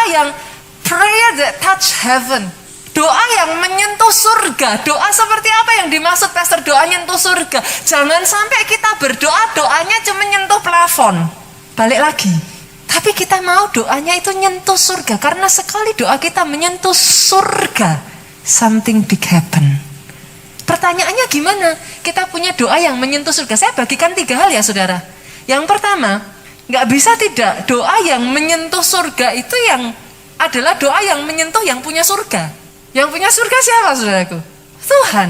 yang prayer that touch heaven. Doa yang menyentuh surga. Doa seperti apa yang dimaksud pastor doa nyentuh surga? Jangan sampai kita berdoa, doanya cuma nyentuh plafon. Balik lagi. Tapi kita mau doanya itu nyentuh surga. Karena sekali doa kita menyentuh surga, something big happen. Pertanyaannya gimana? Kita punya doa yang menyentuh surga. Saya bagikan 3 hal ya saudara. Yang pertama, gak bisa tidak. Doa yang menyentuh surga itu yang adalah doa yang menyentuh yang punya surga. Yang punya surga siapa saudaraku? Tuhan.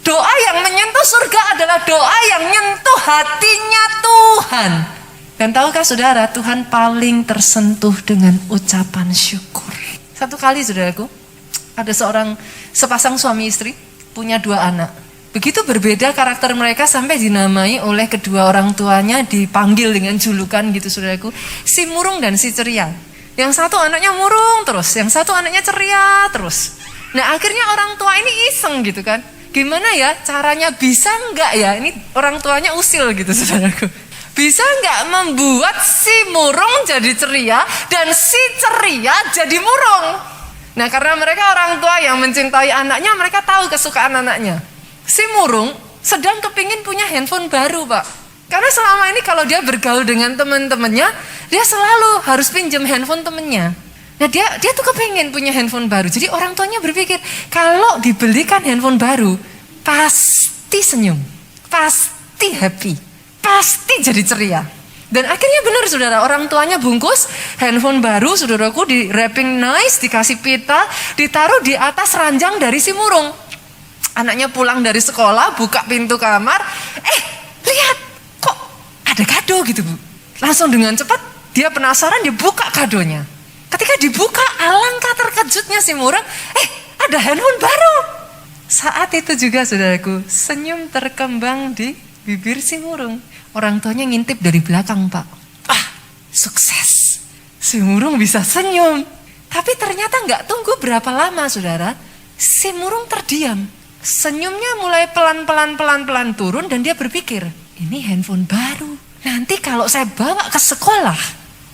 Doa yang menyentuh surga adalah doa yang menyentuh hatinya Tuhan. Dan tahukah saudara, Tuhan paling tersentuh dengan ucapan syukur. Satu kali saudaraku, ada sepasang suami istri, punya 2 anak. Begitu berbeda karakter mereka sampai dinamai oleh kedua orang tuanya, dipanggil dengan julukan gitu saudaraku, si murung dan si ceria. Yang satu anaknya murung terus, yang satu anaknya ceria terus. Nah akhirnya orang tua ini iseng gitu kan, gimana ya caranya, bisa enggak ya, ini orang tuanya usil gitu saudaraku, bisa enggak membuat si murung jadi ceria dan si ceria jadi murung. Nah karena mereka orang tua yang mencintai anaknya, mereka tahu kesukaan anaknya. Si murung sedang kepingin punya handphone baru pak, karena selama ini kalau dia bergaul dengan teman-temannya, dia selalu harus pinjam handphone temennya. Nah dia tuh kepingin punya handphone baru. Jadi orang tuanya berpikir kalau dibelikan handphone baru pasti senyum, pasti happy, pasti jadi ceria. Dan akhirnya benar saudara, orang tuanya bungkus handphone baru saudaraku, di wrapping nice, dikasih pita, ditaruh di atas ranjang dari si murung. Anaknya pulang dari sekolah, buka pintu kamar, lihat kok ada kado gitu bu. Langsung dengan cepat dia penasaran, dia buka kadonya. Ketika dibuka, alangkah terkejutnya si murung, ada handphone baru. Saat itu juga saudaraku, senyum terkembang di bibir si murung. Orang tuanya ngintip dari belakang pak. Sukses. Si murung bisa senyum. Tapi ternyata gak tunggu berapa lama saudara, si murung terdiam. Senyumnya mulai pelan-pelan turun dan dia berpikir, ini handphone baru. Nanti kalau saya bawa ke sekolah,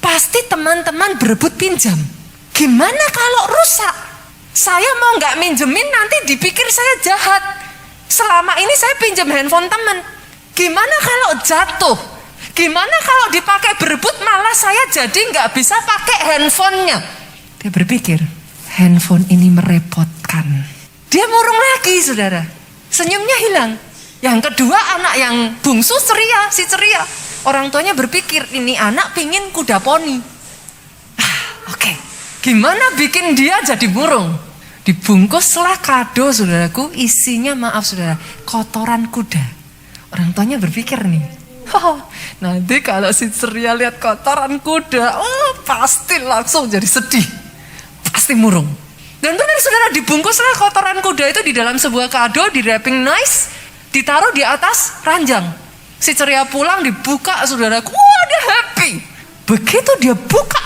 pasti teman-teman berebut pinjam. Gimana kalau rusak? Saya mau gak minjemin, nanti dipikir saya jahat. Selama ini saya pinjam handphone teman. Gimana kalau jatuh? Gimana kalau dipakai berebut, malah saya jadi gak bisa pakai handphonenya? Dia berpikir, handphone ini merepotkan. Dia murung lagi saudara. Senyumnya hilang. Yang kedua anak yang bungsu ceria, si ceria. Orang tuanya berpikir ini anak pingin kuda poni. Oke. Gimana bikin dia jadi murung? Dibungkuslah kado saudaraku, isinya maaf saudara, kotoran kuda. Orang tuanya berpikir nih, nanti kalau si ceria lihat kotoran kuda, pasti langsung jadi sedih, pasti murung. Dan benar saudara, dibungkuslah kotoran kuda itu di dalam sebuah kado, di wrapping nice, ditaruh di atas ranjang. Si ceria pulang, dibuka saudaraku, dia happy. Begitu dia buka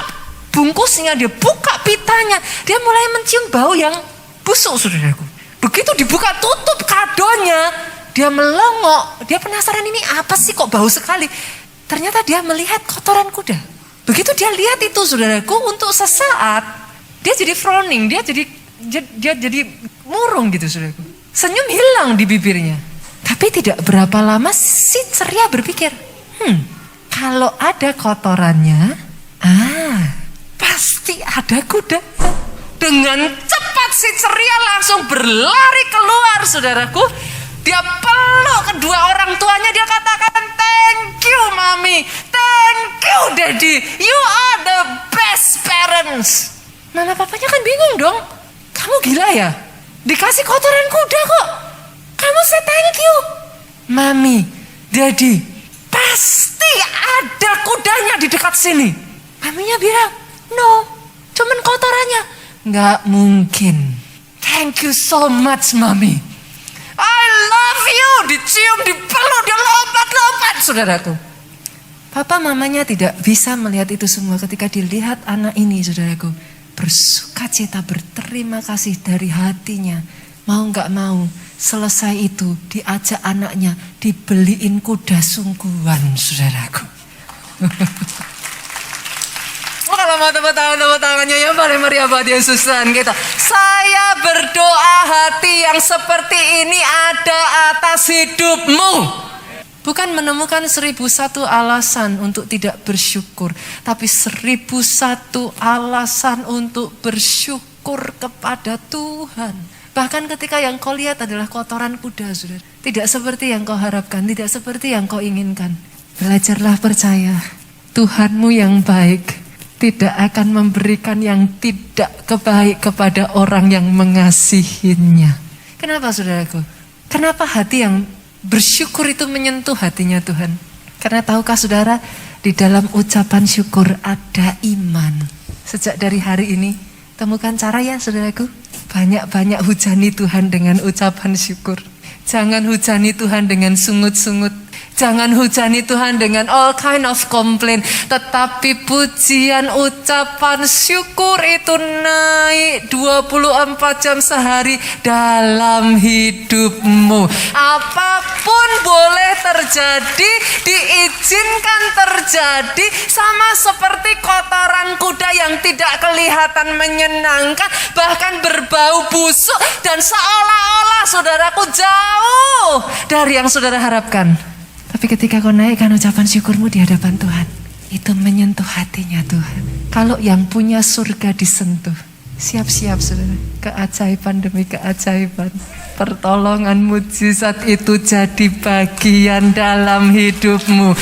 bungkusnya, dia buka pitanya, dia mulai mencium bau yang busuk saudaraku. Begitu dibuka tutup kadonya, dia melongok, dia penasaran ini apa sih kok bau sekali. Ternyata dia melihat kotoran kuda. Begitu dia lihat itu saudaraku, untuk sesaat dia jadi frowning, dia jadi murung gitu saudaraku. Senyum hilang di bibirnya. Tapi tidak berapa lama si ceria berpikir, kalau ada kotorannya, pasti ada kuda. Dengan cepat si ceria langsung berlari keluar saudaraku. Dia peluk kedua orang tuanya, dia katakan, thank you mami, thank you daddy, you are the best parents. Mama papanya kan bingung dong, kamu gila ya? Dikasih kotoran kuda kok kamu say thank you. Mami, daddy, pasti ada kudanya di dekat sini. Maminya bilang, no, cuman kotorannya. Nggak mungkin. Thank you so much mami, I love you. Dicium, dipeluk, dia lompat-lompat saudaraku. Papa mamanya tidak bisa melihat itu semua ketika dilihat anak ini saudaraku bersukacita, berterima kasih dari hatinya. Mau gak mau, selesai itu diajak anaknya dibeliin kuda sungguhan saudaraku. Kalau mau tepuk tangannya yang paling meriah buat Yesusan gitu. Saya berdoa hati yang seperti ini ada atas hidupmu. Bukan menemukan 1001 alasan untuk tidak bersyukur, tapi 1001 alasan untuk bersyukur kepada Tuhan. Bahkan ketika yang kau lihat adalah kotoran kuda, saudara. Tidak seperti yang kau harapkan, tidak seperti yang kau inginkan. Belajarlah percaya, Tuhanmu yang baik tidak akan memberikan yang tidak kebaik kepada orang yang mengasihinya. Kenapa saudaraku? Kenapa hati yang bersyukur itu menyentuh hatinya Tuhan? Karena tahukah saudara, di dalam ucapan syukur ada iman. Sejak dari hari ini, temukan cara ya saudaraku. Banyak-banyak hujani Tuhan dengan ucapan syukur. Jangan hujani Tuhan dengan sungut-sungut. Jangan hujani Tuhan dengan all kind of complaint. Tetapi pujian ucapan syukur itu naik 24 jam sehari dalam hidupmu. Apapun boleh terjadi, diizinkan terjadi. Sama seperti kotoran kuda yang tidak kelihatan menyenangkan, bahkan berbau busuk dan seolah-olah saudaraku jauh dari yang saudara harapkan. Tapi ketika kau naikkan ucapan syukurmu di hadapan Tuhan, itu menyentuh hatinya Tuhan. Kalau yang punya surga disentuh, siap-siap saudara, keajaiban demi keajaiban, pertolongan mujizat itu jadi bagian dalam hidupmu.